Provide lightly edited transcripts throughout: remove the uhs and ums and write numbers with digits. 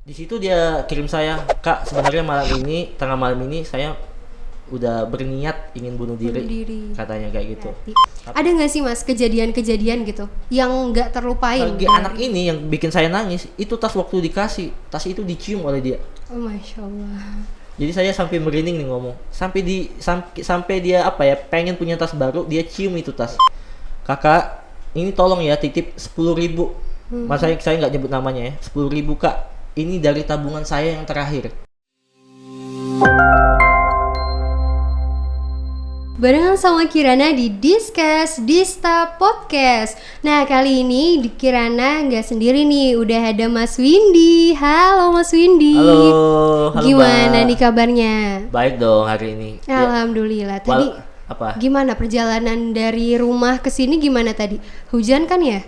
Di situ dia kirim saya, Kak, sebenarnya tengah malam ini saya udah berniat ingin bunuh diri, katanya kayak gitu. Ada nggak sih Mas kejadian-kejadian gitu yang nggak terlupain? Bagi anak ini yang bikin saya nangis, itu tas waktu dikasih, tas itu dicium oleh dia. Oh, Masya Allah. Jadi saya sampai merinding nih ngomong, sampai dia apa ya, pengen punya tas baru, dia cium itu tas. Kakak, ini tolong ya titip 10.000. Masa saya nggak nyebut namanya ya, 10.000 Kak. Ini dari tabungan saya yang terakhir. Barengan sama Kirana di Discuss Dista Podcast. Nah, kali ini di Kirana nggak sendiri nih, udah ada Mas Windy. Halo Mas Windy. Halo Gimana Mbak. nih kabarnya? Baik dong hari ini. Alhamdulillah. Tadi apa? gimana perjalanan dari rumah ke sini gimana tadi? Hujan kan ya?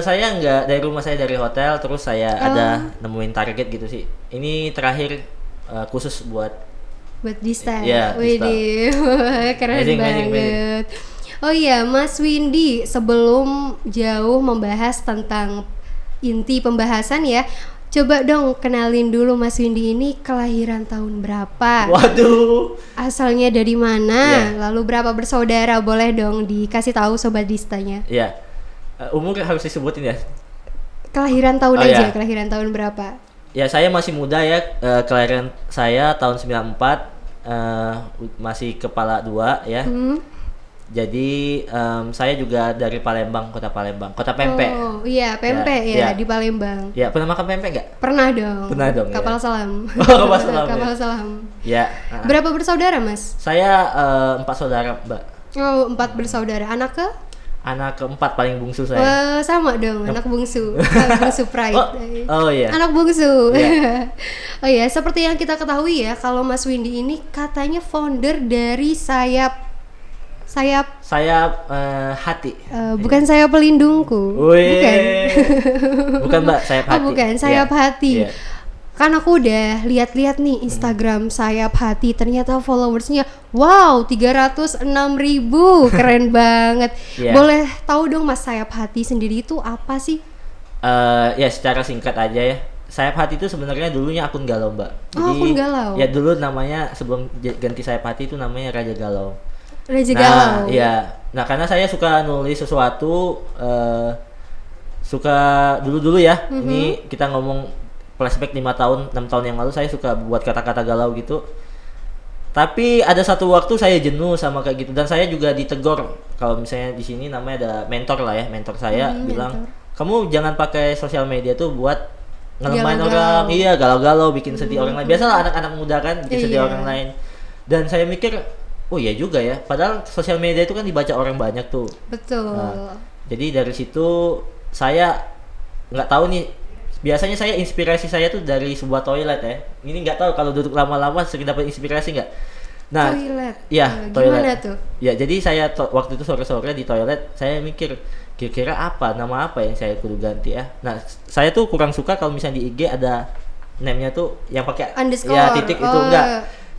Saya nggak dari rumah, saya dari hotel, terus saya ada nemuin target gitu sih. Ini terakhir khusus buat Dista. Iya, Dista. Widih, keren Amazing. banget. Oh iya, Mas Windy, sebelum jauh membahas tentang inti pembahasan ya, coba dong kenalin dulu Mas Windy ini kelahiran tahun berapa? Waduh. Asalnya dari mana? Iya. Lalu berapa bersaudara? Boleh dong dikasih tahu sobat Distanya. Ya. Umur harus disebutin ya. Kelahiran tahun Oh, aja, iya. kelahiran tahun berapa? Ya, saya masih muda ya. Kelahiran saya tahun 94. Masih kepala 2 ya. Jadi saya juga dari Palembang, kota Palembang, kota pempek. Oh iya, pempek ya, di Palembang. Ya, pernah makan pempek nggak? Pernah dong. Pernah dong, ya. Kapal selam. Oh, kapal selam, ya. Kapal selam. Ya. Berapa bersaudara Mas? Saya 4 saudara, Mbak. Oh, 4 bersaudara. Anak ke? Anak keempat, paling bungsu saya. Wah, sama dong, anak bungsu. Bungsu pride. Oh iya. Anak bungsu. Iya. Oh iya, seperti yang kita ketahui ya, kalau Mas Windy ini katanya founder dari Sayap Hati. bukan Sayap Pelindungku. Wih. Bukan. Bukan, Mbak, Sayap Hati. Oh, bukan, Sayap Iya. Hati. Iya. Kan aku udah lihat-lihat nih Instagram Sayap Hati, ternyata followersnya wow 306.000, keren banget. Iya. Boleh tahu dong Mas, Sayap Hati sendiri itu apa sih? Ya secara singkat aja ya. Sayap Hati itu sebenarnya dulunya akun galau, Mbak. Oh, akun galau. Ya dulu namanya, sebelum ganti Sayap Hati itu namanya Raja Galau. Raja Galau. Iya. Nah, karena saya suka nulis sesuatu, suka dulu ya. Ini kita ngomong flashback 6 tahun yang lalu, saya suka buat kata-kata galau gitu. Tapi ada satu waktu saya jenuh sama kayak gitu, dan saya juga ditegor. Kalau misalnya di sini namanya ada mentor lah ya, mentor saya bilang, "Kamu jangan pakai sosial media tuh buat ngelemahin orang." Iya, galau-galau, bikin sedih orang lain. Biasalah anak-anak muda kan bikin sedih orang lain. Dan saya mikir, oh iya juga ya, padahal sosial media itu kan dibaca orang banyak tuh. Betul. Jadi dari situ saya nggak tahu nih, biasanya saya inspirasi saya tuh dari sebuah toilet ya. Ini nggak tahu kalau duduk lama-lama sering dapat inspirasi nggak? Nah, Toilet. Iya, Gimana toilet. tuh? Ya, jadi saya waktu itu sore-sore di toilet, saya mikir kira-kira nama apa yang saya kudu ganti ya. Nah, saya tuh kurang suka kalau misalnya di IG ada name-nya tuh yang pakai Underscore. ya titik itu enggak.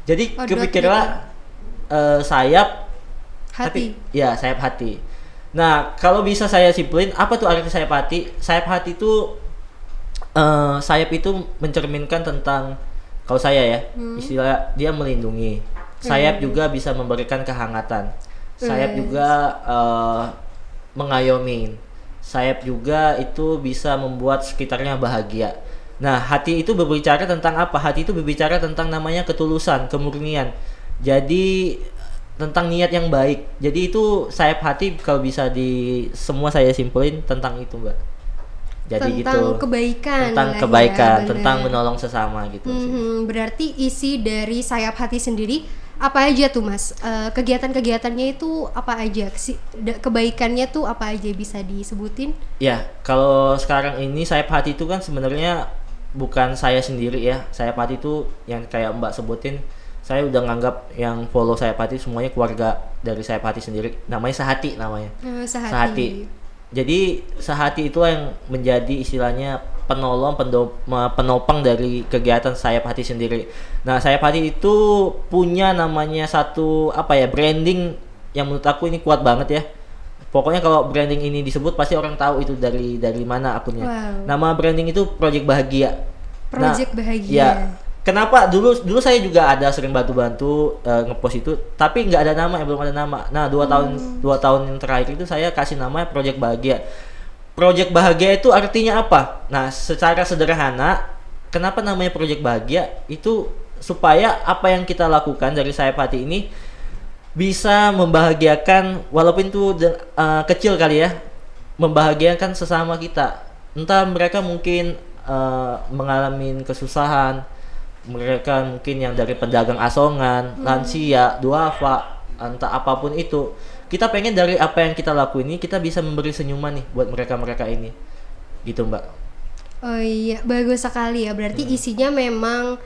Jadi kepikirlah Sayap Hati. Ya, Sayap Hati. Nah, kalau bisa saya simpulin, apa tuh arti Sayap Hati? Sayap Hati itu sayap itu mencerminkan tentang, kalau saya ya, istilah dia melindungi. Sayap juga bisa memberikan kehangatan. Sayap juga mengayomi. Sayap juga itu bisa membuat sekitarnya bahagia. Nah, hati itu berbicara tentang apa? Hati itu berbicara tentang namanya ketulusan, kemurnian. Jadi tentang niat yang baik. Jadi itu sayap hati kalau bisa semua saya simpulin tentang itu, Mbak. Jadi tentang gitu. kebaikan. Tentang lah kebaikan, ya, tentang benar. menolong sesama gitu sih. Berarti isi dari Sayap Hati sendiri apa aja tuh Mas? Kegiatan-kegiatannya itu apa aja? Kebaikannya tuh apa aja, bisa disebutin? Ya, kalau sekarang ini Sayap Hati itu kan sebenarnya bukan saya sendiri ya. Sayap Hati itu yang kayak Mbak sebutin, saya udah nganggap yang follow Sayap Hati semuanya keluarga dari Sayap Hati sendiri. Namanya Sehati namanya. Sehati. Jadi Sehati itulah yang menjadi istilahnya penopang dari kegiatan Sayap Hati sendiri. Nah, Sayap Hati itu punya namanya satu branding yang menurut aku ini kuat banget ya. Pokoknya kalau branding ini disebut pasti orang tahu itu dari mana akunnya. Wow. Nama branding itu Project Bahagia. Project bahagia. Ya, kenapa dulu saya juga ada sering bantu-bantu ngepost itu, tapi nggak ada nama, belum ada nama. Nah, 2 tahun yang terakhir itu saya kasih nama Project Bahagia. Project Bahagia itu artinya apa? Nah, secara sederhana, kenapa namanya Project Bahagia? Itu supaya apa yang kita lakukan dari Sayap Hati ini bisa membahagiakan, walaupun itu kecil kali ya, membahagiakan sesama kita. Entah mereka mungkin mengalami kesusahan, mereka mungkin yang dari pedagang asongan, lansia, duafa, entah apapun itu. Kita pengen dari apa yang kita lakuin ini kita bisa memberi senyuman nih buat mereka ini, gitu Mbak. Oh iya, bagus sekali ya. Berarti isinya memang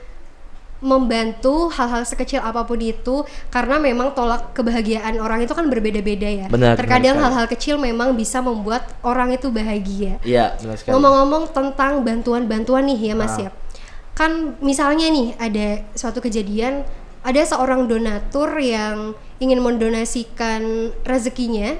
membantu hal-hal sekecil apapun itu, karena memang tolak kebahagiaan orang itu kan berbeda-beda ya. Benar, terkadang benar hal-hal kecil memang bisa membuat orang itu bahagia. Iya, benar sekali. Ngomong-ngomong tentang bantuan-bantuan nih ya Mas ya, kan misalnya nih ada suatu kejadian, ada seorang donatur yang ingin mendonasikan rezekinya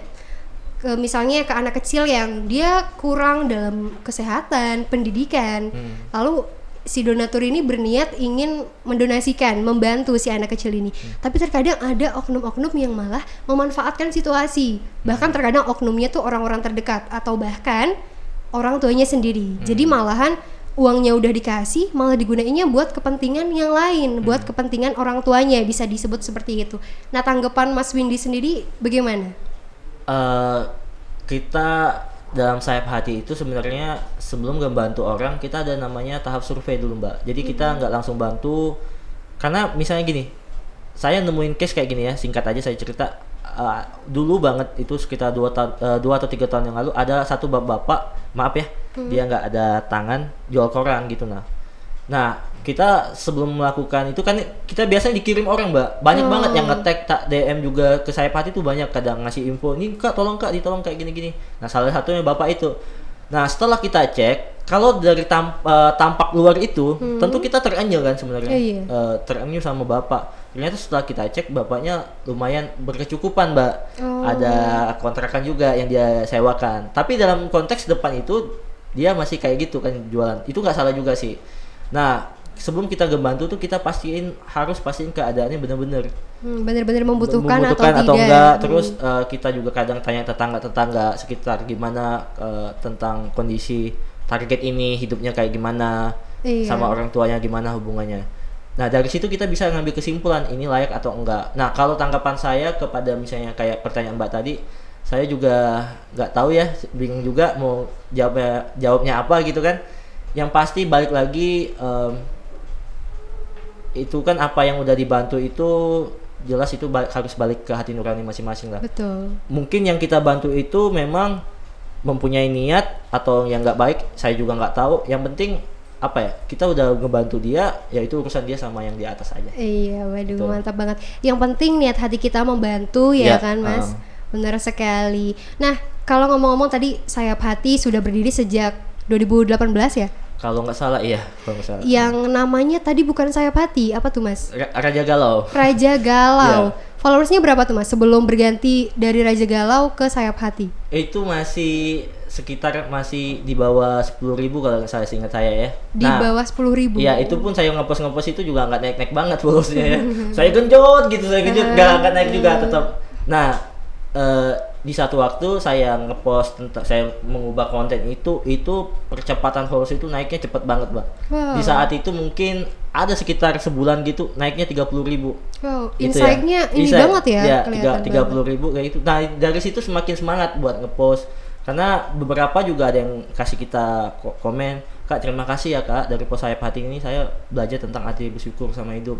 misalnya ke anak kecil yang dia kurang dalam kesehatan, pendidikan. Lalu si donatur ini berniat ingin mendonasikan, membantu si anak kecil ini. Tapi terkadang ada oknum-oknum yang malah memanfaatkan situasi. Bahkan terkadang oknumnya tuh orang-orang terdekat atau bahkan orang tuanya sendiri. Jadi malahan uangnya udah dikasih, malah digunainnya buat kepentingan yang lain, buat kepentingan orang tuanya, bisa disebut seperti itu. Nah, tanggapan Mas Windy sendiri bagaimana? Kita dalam Sayap Hati itu sebenarnya sebelum ngebantu orang, kita ada namanya tahap survei dulu Mbak. Jadi kita nggak langsung bantu, karena misalnya gini, saya nemuin case kayak gini ya, singkat aja saya cerita. Dulu banget itu sekitar 2 atau 3 tahun yang lalu, ada satu bapak, maaf ya, dia nggak ada tangan, jual koran gitu. Nah kita sebelum melakukan itu kan kita biasanya dikirim orang Mbak, banyak banget yang nge-tag, DM juga ke Sayap Hati tuh banyak, kadang ngasih info, nih kak tolong kak, ditolong kayak gini-gini. Nah salah satunya bapak itu. Nah setelah kita cek, kalau dari tampak luar itu tentu kita terenyuh kan sebenarnya, terenyuh sama bapak. Ternyata setelah kita cek, bapaknya lumayan berkecukupan Mbak, ada kontrakan juga yang dia sewakan. Tapi dalam konteks depan itu dia masih kayak gitu kan jualan, itu nggak salah juga sih. Nah sebelum kita ngebantu tuh kita harus pastiin keadaannya benar-benar membutuhkan atau enggak. Terus kita juga kadang tanya tetangga sekitar gimana tentang kondisi target ini, hidupnya kayak gimana, sama orang tuanya gimana hubungannya. Nah dari situ kita bisa ngambil kesimpulan ini layak atau enggak. Nah kalau tanggapan saya kepada misalnya kayak pertanyaan Mbak tadi, saya juga nggak tahu ya, bingung juga mau jawabnya apa gitu kan. Yang pasti balik lagi, itu kan apa yang udah dibantu itu jelas itu harus balik ke hati nurani masing-masing lah. Betul. Mungkin yang kita bantu itu memang mempunyai niat atau yang nggak baik, saya juga nggak tahu. Yang penting apa ya, kita udah ngebantu dia, ya itu urusan dia sama yang di atas aja. Iya, waduh, mantap banget. Yang penting niat hati kita membantu ya kan Mas. Benar sekali. Nah kalau ngomong-ngomong tadi Sayap Hati sudah berdiri sejak 2018 ya? Kalau nggak salah, iya. Kalau nggak salah. Yang namanya tadi bukan Sayap Hati, apa tuh Mas? Raja Galau. Raja Galau. Followersnya berapa tuh Mas sebelum berganti dari Raja Galau ke Sayap Hati? Itu masih sekitar masih di bawah 10.000 kalau nggak salah, seingat saya ya. Di bawah 10.000. Iya, itu pun saya ngepost itu juga nggak naik banget followersnya ya. Saya genjot, nggak naik juga tetap. Nah di satu waktu saya ngepost tentang saya mengubah konten itu percepatan followers itu naiknya cepet banget Mbak. Di saat itu mungkin ada sekitar sebulan gitu naiknya 30.000. Wow, insight-nya ini banget ya, kelihatan 30.000 kayak itu. Nah dari situ semakin semangat buat ngepost, karena beberapa juga ada yang kasih kita komen, Kak terima kasih ya Kak, dari post Sayap Hati ini saya belajar tentang arti bersyukur sama hidup.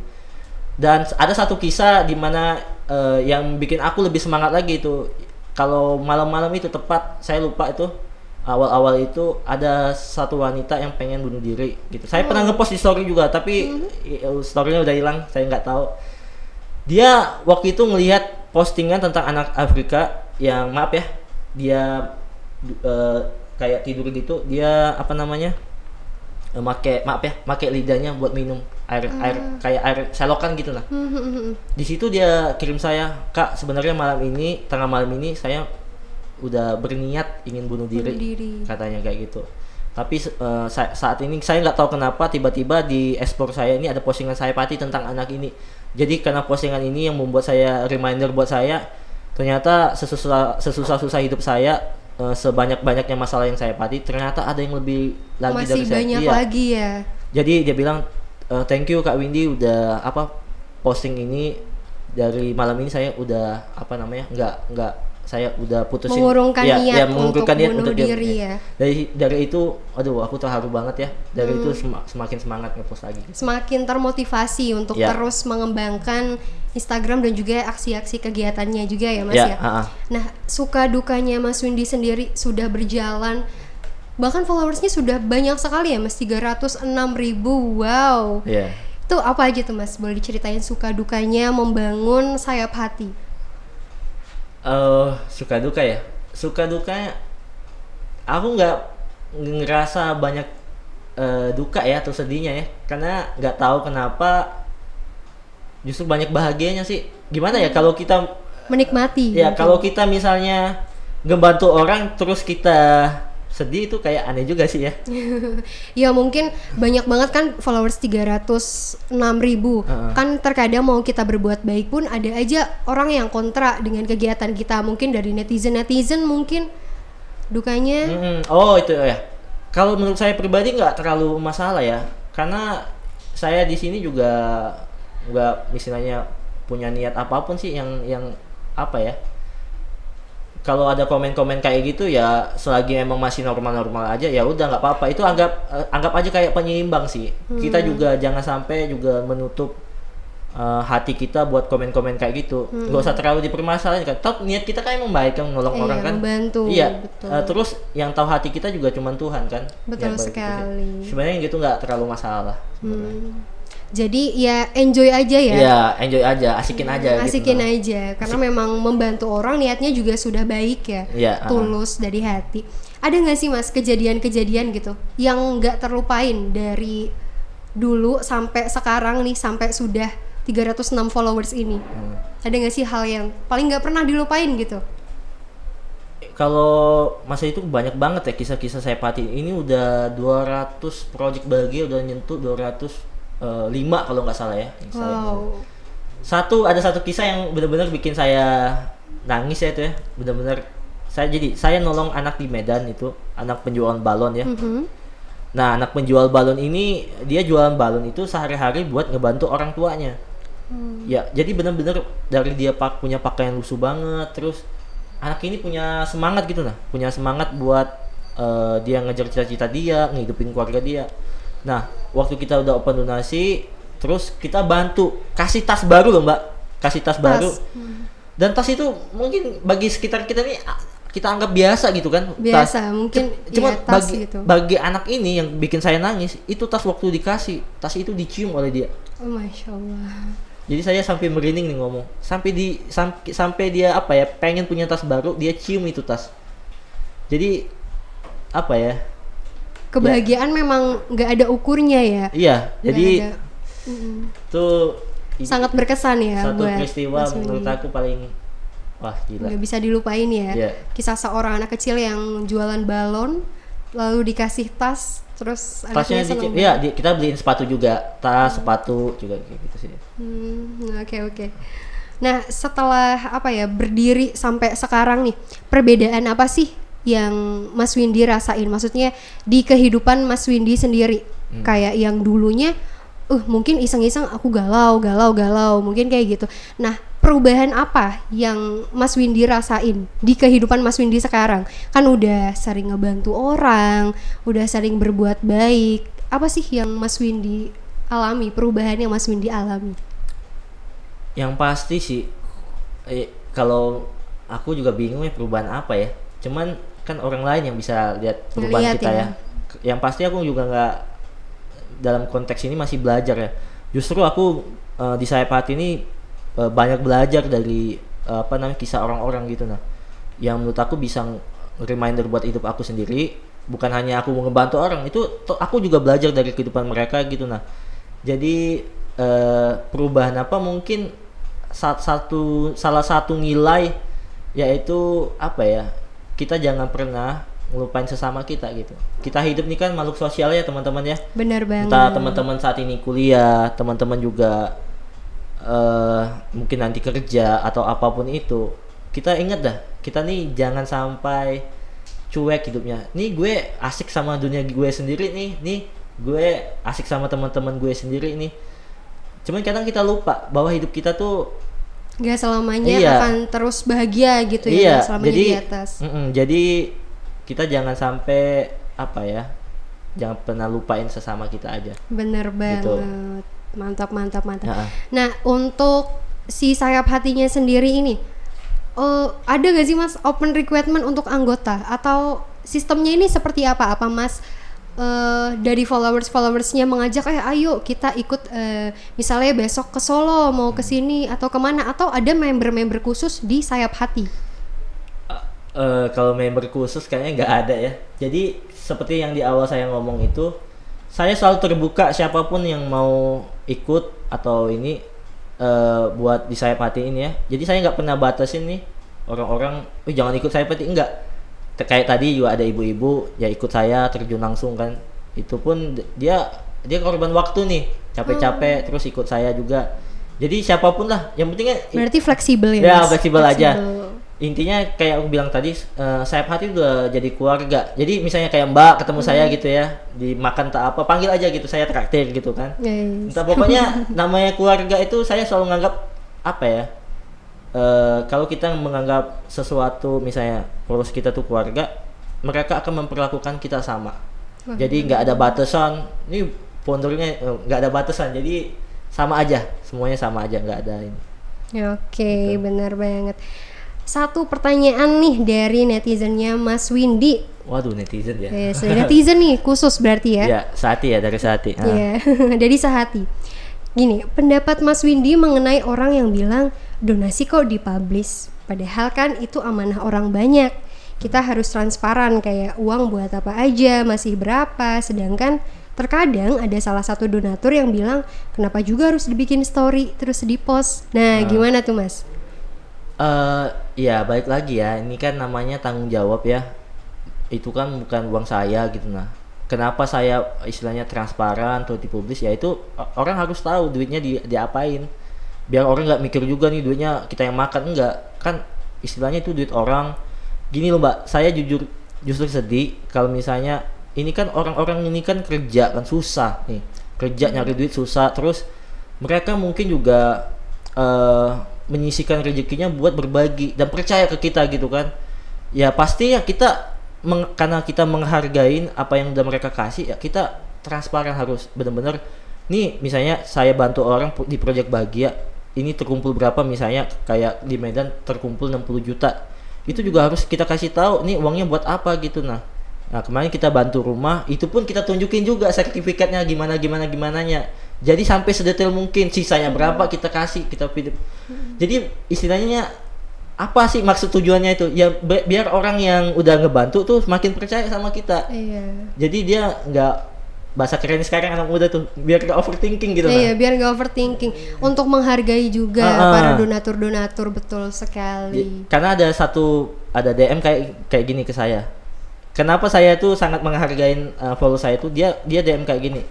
Dan ada satu kisah di mana yang bikin aku lebih semangat lagi itu. Kalau malam-malam itu tepat, saya lupa itu awal-awal itu ada satu wanita yang pengen bunuh diri gitu. Saya pernah ngepost di story juga, tapi storynya udah hilang, saya nggak tahu. Dia waktu itu ngelihat postingan tentang anak Afrika yang maaf ya, dia kayak tidur gitu, dia apa namanya, make lidahnya buat minum air kayak air selokan gitu lah. Di situ dia kirim saya, Kak sebenarnya tengah malam ini saya udah berniat ingin bunuh diri. Katanya kayak gitu. Tapi saat ini saya nggak tahu kenapa tiba-tiba di explore saya ini ada postingan saya Pati tentang anak ini. Jadi karena postingan ini yang membuat saya reminder buat saya, ternyata sesusah-susah hidup saya, sebanyak-banyaknya masalah yang saya Pati, ternyata ada yang lebih lagi Masih dari saya. banyak Iya. lagi ya. Jadi dia bilang, thank you Kak Windy udah posting ini, dari malam ini saya udah nggak saya udah putusin Mengurungkan niat untuk niat bunuh dia. diri ya. Dari itu, aduh aku terharu banget ya. Dari itu semakin semangat ngepost lagi. Semakin termotivasi untuk Ya. terus mengembangkan Instagram dan juga aksi-aksi kegiatannya juga ya Mas Ya, ya. Nah, suka dukanya Mas Windy sendiri sudah berjalan, bahkan followersnya sudah banyak sekali ya Mas, 306.000. Wow. Iya. Itu apa aja tuh Mas? Boleh diceritain suka dukanya membangun Sayap Hati? Suka duka ya. Suka dukanya, aku nggak ngerasa banyak duka ya atau sedihnya ya, karena nggak tahu kenapa justru banyak bahagianya sih. Gimana ya kalau kita Menikmati. ya mungkin. kalau kita misalnya ngebantu orang terus kita sedih, itu kayak aneh juga sih ya. Ya mungkin banyak banget kan followers 306.000. Kan terkadang mau kita berbuat baik pun ada aja orang yang kontra dengan kegiatan kita, mungkin dari netizen mungkin dukanya. Oh itu ya. Kalau menurut saya pribadi nggak terlalu masalah ya, karena saya di sini juga nggak misalnya punya niat apapun sih yang apa ya. Kalau ada komen-komen kayak gitu ya, selagi emang masih normal-normal aja ya udah nggak apa-apa. Itu anggap aja kayak penyeimbang sih. Kita juga jangan sampai juga menutup hati kita buat komen-komen kayak gitu. Nggak usah terlalu dipermasalahin kan. Toh niat kita kan emang baik kan, nolong orang kan. Membantu. Iya. Betul. Terus yang tahu hati kita juga cuma Tuhan kan. Betul Ya, baik gitu sih. sekali. Sebenarnya yang gitu nggak terlalu masalah. Jadi ya enjoy aja ya. Iya, enjoy aja, asikin aja. Asikin gitu. aja, karena memang membantu orang niatnya juga sudah baik ya, Iya, tulus dari hati. Ada nggak sih Mas kejadian-kejadian gitu yang nggak terlupain dari dulu sampai sekarang nih, sampai sudah 306 followers ini? Ada nggak sih hal yang paling nggak pernah dilupain gitu? Kalau masa itu banyak banget ya kisah-kisah saya Pati. Ini udah 200 project bahagia, udah nyentuh 205 kalau nggak salah ya. Wow. Ada satu kisah yang benar-benar bikin saya nangis ya itu ya. Benar-benar saya nolong anak di Medan itu, anak penjual balon ya. Nah, anak penjual balon ini dia jualan balon itu sehari-hari buat ngebantu orang tuanya. Ya, jadi benar-benar dari dia punya pakaian lusuh banget, terus anak ini punya semangat gitu punya semangat buat dia ngejar cita-cita dia, ngehidupin keluarga dia. Nah, waktu kita udah open donasi, terus kita bantu kasih tas baru loh Mbak, kasih tas baru. Dan tas itu mungkin bagi sekitar kita nih kita anggap biasa gitu kan. Biasa, mungkin cuma ya, tas gitu. bagi anak ini yang bikin saya nangis, itu tas waktu dikasih, tas itu dicium oleh dia. Oh, Masya Allah. Jadi saya sampai merinding nih ngomong. Sampai dia pengen punya tas baru, dia cium itu tas. Jadi Kebahagiaan memang nggak ada ukurnya ya. Iya, Nggak jadi ada. itu Sangat berkesan ya satu buat peristiwa Mas Windy. menurut aku paling wah gila. Nggak bisa dilupain ya. Iya. Kisah seorang anak kecil yang jualan balon lalu dikasih tas, terus Tasnya anaknya seneng iya, banget. kita beliin sepatu juga, sepatu juga kayak gitu sih. Oke. Nah, setelah berdiri sampai sekarang nih, perbedaan apa sih yang Mas Windy rasain? Maksudnya di kehidupan Mas Windy sendiri, kayak yang dulunya mungkin iseng-iseng aku galau, mungkin kayak gitu. Nah, perubahan apa yang Mas Windy rasain di kehidupan Mas Windy sekarang? Kan udah sering ngebantu orang, udah sering berbuat baik. Apa sih yang Mas Windy alami, perubahan yang Mas Windy alami? Yang pasti sih kalau aku juga bingung ya perubahan apa ya. Cuman kan orang lain yang bisa lihat perubahan Ngeliat kita ya. ya. Yang pasti aku juga nggak, dalam konteks ini masih belajar ya. Justru aku di Sayap Hati ini banyak belajar dari kisah orang-orang gitu yang menurut aku bisa reminder buat hidup aku sendiri. Bukan hanya aku mau ngebantu orang, itu aku juga belajar dari kehidupan mereka gitu Jadi perubahan apa, mungkin salah satu nilai yaitu kita jangan pernah ngelupain sesama kita gitu. Kita hidup nih kan makhluk sosial ya teman-teman ya. Benar banget. Entah teman-teman saat ini kuliah, teman-teman juga mungkin nanti kerja atau apapun itu, kita ingat dah, kita nih jangan sampai cuek hidupnya. Nih gue asik sama dunia gue sendiri nih gue asik sama teman-teman gue sendiri nih. Cuman kadang kita lupa bahwa hidup kita tuh gak selamanya akan terus bahagia gitu ya, selamanya jadi, di atas. Jadi kita jangan sampai jangan pernah lupain sesama kita aja. Bener banget. Gitu. Mantap. Nah, untuk si sayap hatinya sendiri ini, ada gak sih Mas open requirement untuk anggota atau sistemnya ini seperti apa? Apa Mas dari followersnya mengajak ayo kita ikut misalnya besok ke Solo mau ke sini atau kemana, atau ada member khusus di sayap hati? Kalau member khusus kayaknya nggak ada ya. Jadi seperti yang di awal saya ngomong itu, saya selalu terbuka siapapun yang mau ikut atau ini buat di sayap hati ini ya. Jadi saya nggak pernah batasin nih orang-orang, jangan ikut sayap hati, enggak. Kayak tadi juga ada ibu-ibu ya ikut saya terjun langsung kan. Itu pun dia korban waktu nih, capek-capek terus ikut saya juga. Jadi siapapun lah, yang pentingnya berarti fleksibel ya. Ya, Mas? fleksibel aja. Intinya kayak aku bilang tadi, sayap hati udah jadi keluarga. Jadi misalnya kayak Mbak ketemu saya gitu ya, dimakan tak apa, panggil aja gitu, saya traktir gitu kan. Yes. Entah pokoknya namanya keluarga itu saya selalu nganggap apa ya? Kalau kita menganggap sesuatu misalnya followers kita tuh keluarga, mereka akan memperlakukan kita sama. Jadi nggak ada batasan. Ini foundernya nggak ada batasan. Jadi sama aja, semuanya sama aja, nggak ada ini. Oke, benar banget. Satu pertanyaan nih dari netizennya Mas Windy. Waduh, netizen ya. Yes, netizen nih khusus berarti ya. Ya, Sehati ya, dari Sehati. Iya, dari Sehati. Gini, pendapat Mas Windy mengenai orang yang bilang donasi kok dipublish, padahal kan itu amanah orang banyak. Kita harus transparan kayak uang buat apa aja, masih berapa, sedangkan terkadang ada salah satu donatur yang bilang kenapa juga harus dibikin story terus di-post. Nah, gimana tuh Mas? Ya balik lagi ya, ini kan namanya tanggung jawab ya. Itu kan bukan uang saya gitu. Nah, kenapa saya istilahnya transparan atau dipublish, ya itu orang harus tahu duitnya diapain, biar orang nggak mikir juga nih duitnya kita yang makan. Enggak, kan istilahnya itu duit orang. Gini loh Mbak, saya justru sedih kalau misalnya ini kan orang-orang ini kan kerja kan susah nih, kerja nyari duit susah, terus mereka mungkin juga menyisihkan rezekinya buat berbagi dan percaya ke kita gitu kan. Ya pasti ya kita karena kita menghargain apa yang udah mereka kasih, ya kita transparan, harus benar-benar nih misalnya saya bantu orang di Project Bahagia ini terkumpul berapa, misalnya kayak di Medan terkumpul 60 juta, itu juga harus kita kasih tahu nih uangnya buat apa gitu. Nah kemarin kita bantu rumah, itu pun kita tunjukin juga sertifikatnya gimananya. Jadi sampai sedetail mungkin, sisanya berapa kita kasih, kita pilih. Jadi istilahnya apa sih maksud tujuannya itu? Ya biar orang yang udah ngebantu tuh makin percaya sama kita. Iya. Jadi dia nggak, bahasa keren sekarang anak muda tuh, biar gak overthinking gitu. Iya, biar gak overthinking. Untuk menghargai juga para donatur-donatur, betul sekali. Karena ada DM kayak gini ke saya. Kenapa saya tuh sangat menghargai follow saya tuh, dia DM kayak gini,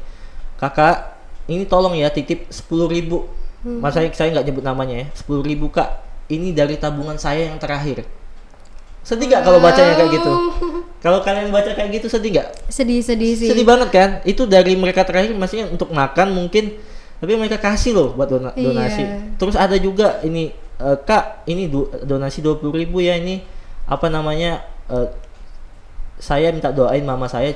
kakak ini tolong ya titip 10.000. Masa saya nggak nyebut namanya ya, 10.000 kak, ini dari tabungan saya yang terakhir. Sedih gak kalau bacanya kayak gitu? Kalau kalian baca kayak gitu sedih gak? Sedih sih. Sedih banget kan? Itu dari mereka terakhir, maksudnya untuk makan mungkin, tapi mereka kasih loh buat donasi. Iya. Terus ada juga ini, kak ini donasi 20.000 ya, ini apa namanya, saya minta doain mama saya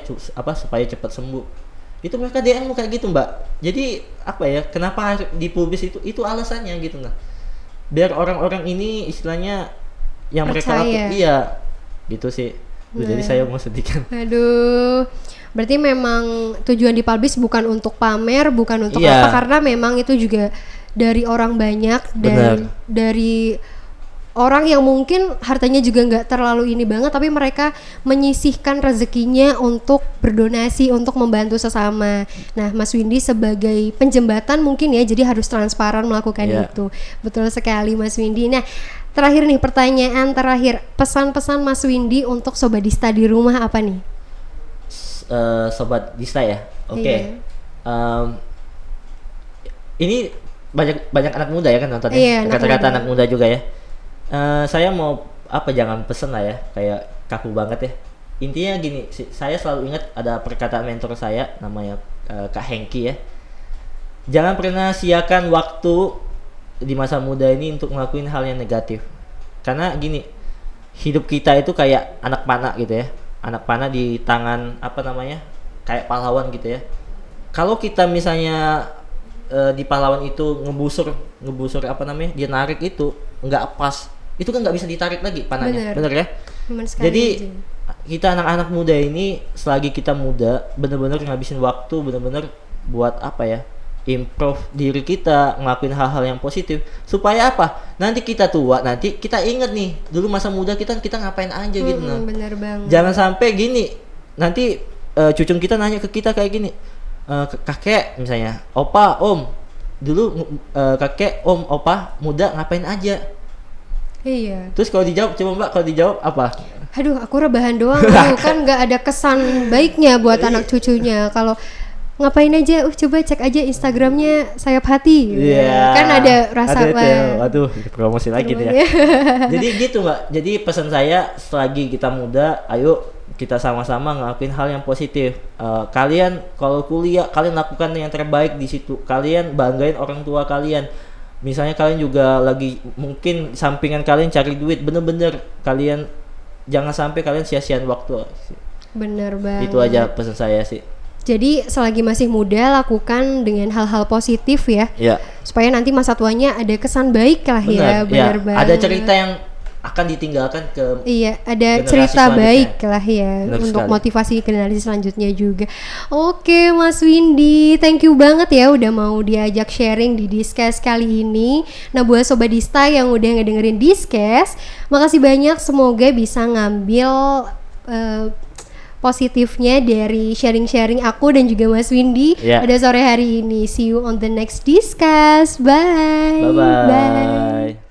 supaya cepat sembuh. Itu mereka DM kayak gitu Mbak. Jadi apa ya, kenapa dipublis itu alasannya gitu. Nah biar orang-orang ini istilahnya yang percaya. Mereka iya gitu sih. Jadi saya mau sedihkan. Aduh, berarti memang tujuan dipublish bukan untuk pamer, bukan untuk apa, karena memang itu juga dari orang banyak dan dari orang yang mungkin hartanya juga nggak terlalu ini banget, tapi mereka menyisihkan rezekinya untuk berdonasi, untuk membantu sesama. Nah, Mas Windy sebagai penjembatan mungkin ya, jadi harus transparan melakukan itu. Betul sekali Mas Windy. Nah, terakhir nih, pertanyaan terakhir, pesan-pesan Mas Windy untuk Sobat Dista di rumah apa nih? Sobat Dista ya, oke. Iya. Ini banyak anak muda ya kan nontonnya, Iya, anak kata-kata muda. anak muda juga ya. Saya mau jangan pesen lah ya, kayak kaku banget ya. Intinya gini, saya selalu ingat ada perkataan mentor saya namanya Kak Hengki ya. Jangan pernah siakan waktu di masa muda ini untuk ngelakuin hal yang negatif. Karena gini, hidup kita itu kayak anak panah gitu ya. Anak panah di tangan kayak pahlawan gitu ya. Kalau kita misalnya di pahlawan itu ngebusur dia narik itu nggak pas, itu kan nggak bisa ditarik lagi panahnya, bener ya. Jadi kita anak-anak muda ini, selagi kita muda, bener-bener ngabisin waktu, bener-bener buat improve diri kita, ngelakuin hal-hal yang positif, supaya nanti kita tua, nanti kita inget nih dulu masa muda kita ngapain aja gitu. Bener banget. Jangan sampai gini, nanti cucu kita nanya ke kita kayak gini, kakek misalnya, opa, om, dulu kakek, om, opa muda ngapain aja? Iya. Terus kalau dijawab, coba Mbak, kalau dijawab apa? Aduh, aku rebahan doang tuh, kan nggak ada kesan baiknya buat anak cucunya. Kalau ngapain aja, coba cek aja Instagramnya Sayap Hati. Yeah. Kan ada rasa Waduh, promosi lagi nih ya. Jadi gitu Mbak. Jadi pesan saya, selagi kita muda, ayo kita sama-sama ngelakuin hal yang positif. Kalian kalau kuliah, kalian lakukan yang terbaik di situ. Kalian banggain orang tua kalian. Misalnya kalian juga lagi mungkin sampingan kalian cari duit, bener-bener kalian jangan sampai kalian sia-siain waktu. Bener banget. Itu aja pesan saya sih. Jadi selagi masih muda, lakukan dengan hal-hal positif ya. Iya. Supaya nanti masa tuanya ada kesan baik lah ya. Bener banget. Ada cerita yang akan ditinggalkan ke ada generasi cerita selanjutnya. baik lah ya. Benar untuk sekali. motivasi generasi selanjutnya juga. Oke Mas Windy, thank you banget ya udah mau diajak sharing di Discuss kali ini. Nah buat Sobat Dista yang udah ngedengerin Discuss, makasih banyak, semoga bisa ngambil positifnya dari sharing-sharing aku dan juga Mas Windy pada sore hari ini. See you on the next Discuss. Bye. Bye.